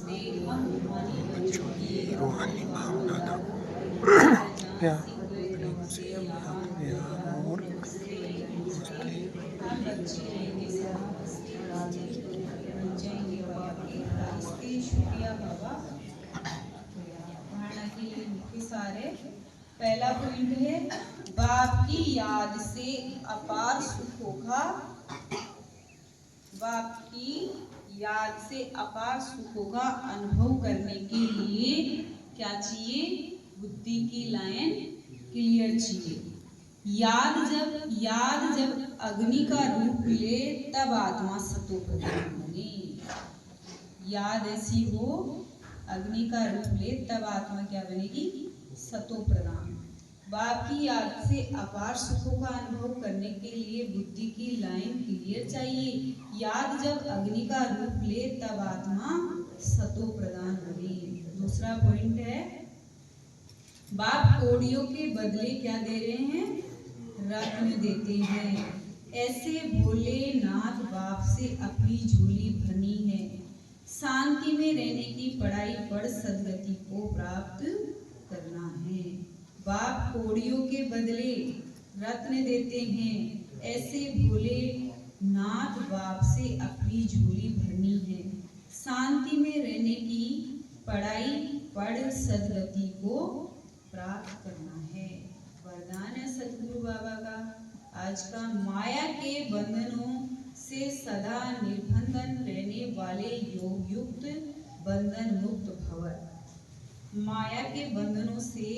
बच्चों की रूहानी भावना था, प्यार, प्रेम से याद, प्यार और दोस्ती। हम बच्चे रहेंगे, सदा हंसते हंसते बन जाएंगे बाबा के फरिश्ते। शुक्रिया बाबा। धारणा के लिए मुख्य सारे। पहला पॉइंट है, बाप की याद से अपार सुख होगा। बाप की याद से अपार सुखों का अनुभव करने के लिए क्या चाहिए? बुद्धि की लाइन क्लियर चाहिए। याद जब अग्नि का रूप ले तब आत्मा सतो प्रधान बने। याद ऐसी हो अग्नि का रूप ले तब आत्मा क्या बनेगी? सतो प्रधान। बाप की याद से अपार सुखों का अनुभव करने के लिए बुद्धि की लाइन क्लियर चाहिए। याद जब अग्नि का रूप ले तब आत्मा सतो प्रधान बने। दूसरा पॉइंट है, बाप कोड़ियों के बदले क्या दे रहे हैं? रत्न देते हैं। ऐसे भोलेनाथ बाप से अपनी झोली भरनी है। शांति में रहने की पढ़ाई पढ़ सदगति को प्राप्त करना है। बाप कोड़ियों के बदले रत्न देते हैं। ऐसे भोलेनाथ बाप से अपनी झोली भरनी है। शांति में रहने की पढ़ाई पढ़ सदगति को प्राप्त करना है। वरदान है सतगुरु बाबा का आज का, माया के बंधनों से सदा निर्बंधन रहने वाले योग युक्त बंधन मुक्त भव। माया के बंधनों से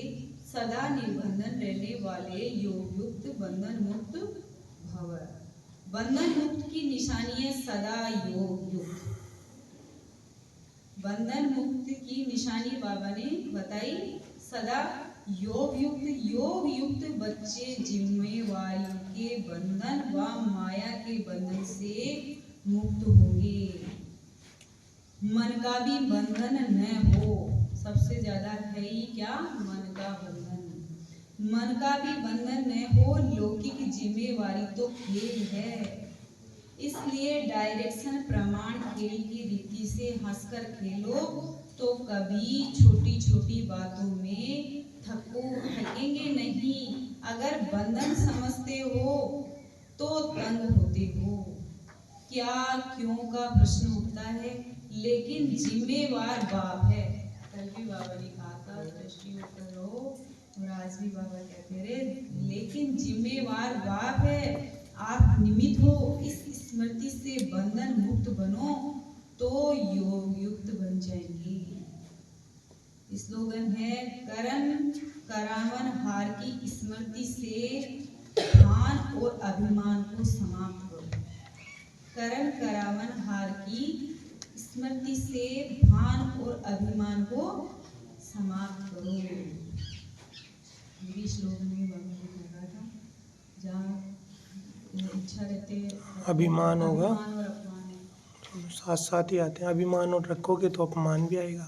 सदा निर्बंधन रहने वाले योग युक्त बंधन मुक्त भव। बंधन मुक्त की निशानी है सदा योग युक्त। बंधन मुक्त की निशानी बाबा ने बताई, सदा योग युक्त बच्चे जिम्मेवारी के बंधन व माया के बंधन से मुक्त होंगे। मन का भी बंधन न हो। सबसे ज्यादा है ही क्या? मन का बंधन। मन का भी बंधन न हो। लौकिक जिम्मेवारी तो खेल है, इसलिए डायरेक्शन प्रमाण खेल की रीति से हंसकर खेलो तो कभी छोटी छोटी बातों में थकेंगे नहीं। अगर बंधन समझते हो तो तंग होते हो। क्या क्यों का प्रश्न उठता है, लेकिन जिम्मेवार बाप है। कल भी बाबा ने कहा था दृष्टि होकर रहो, और आज भी बाबा कहते रहे, लेकिन जिम्मेवार बाप है। आप निमित्त हो। इस स्मृति से बंधन मुक्त बनो तो योग युक्त बन जाएंगे। स्लोगन है, करण करावन हार की स्मृति से भान और अभिमान को समाप्त करो। करण करावन हार की स्मृति से भान और अभिमान को समाप्त करो। ये श्लोक में बाबा ने कहा था, जहाँ इच्छा रहते अभिमान होगा, और अपमान है, साथ साथ ही आते हैं। अभिमान और रखोगे तो अपमान भी आएगा।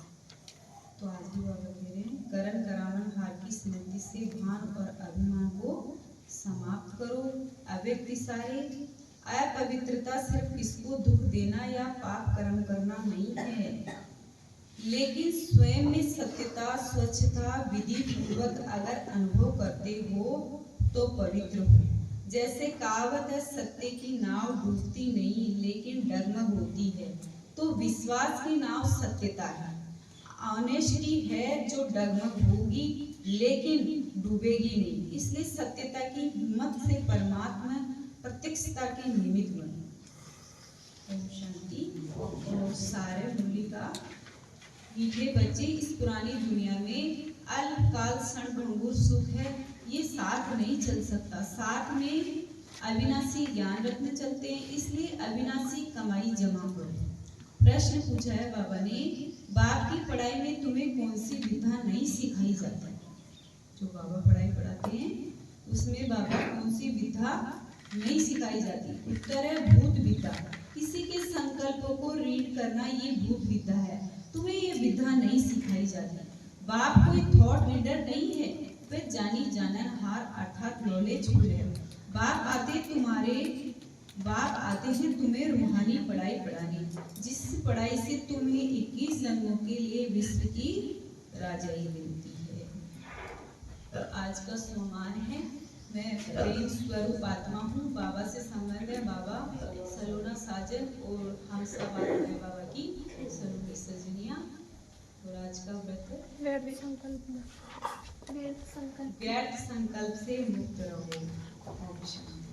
तो आज भी बाबा कह रहे हैं, करण करावन हार की स्मृति से भान और अभिमान को समाप्त करो। अव्यक्ति सारे अपवित्रता सिर्फ किसको दुख देना या पाप कर्म करना नहीं है, लेकिन स्वयं में सत्यता स्वच्छता विधि पूर्वक अगर अनुभव करते हो तो पवित्र हो। जैसे कहावत है, सत्य की नाव डूबती नहीं लेकिन डगमग होती है, तो विश्वास की नाव सत्यता है, ऑनेस्टी है जो डगमग होगी लेकिन डूबेगी नहीं। इसलिए सत्यता की हिम्मत से परमात्मा प्रत्यक्षता के निमित्त बने। ओम शांति। और सारे मुरली का मीठे बच्चे, इस पुरानी दुनिया में अल्पकाल क्षण भंगुर सुख है, ये साथ नहीं चल सकता। साथ में अविनाशी ज्ञान रत्न चलते हैं, इसलिए अविनाशी कमाई जमा करो। प्रश्न पूछा है बाबा ने, बाप की पढ़ाई में तुम्हें कौन सी विद्या नहीं सिखाई जाती? जो बाबा पढ़ाई पढ़ाते हैं उसमें बाबा कौन सी विद्या नहीं सिखाई जाती? उत्तर है भूत विद्या। किसी के संकल्पों को रीड करना ये भूत विद्या है, तुम्हें ये विद्या नहीं सिखाई जाती। बाप कोई थॉट रीडर नहीं है, वे जानी जाननहार अर्थात नॉलेज फुल है। बाप आते हैं तुम्हें रूहानी पढ़ाई पढ़ाने, जिस पढ़ाई से तुम्हें 21 जन्मों के लिए विश्व की राजाई मिलती है। तो आज का सोमवार है। मैं प्रेम स्वरूप आत्मा हूँ। बाबा से संबंध है। बाबा सलोना साजन और हम सब आत्मा है बाबा की सलोनी सजनिया। और आज का व्रत व्यर्थ संकल्प से मुक्त रहो। ओम शांति।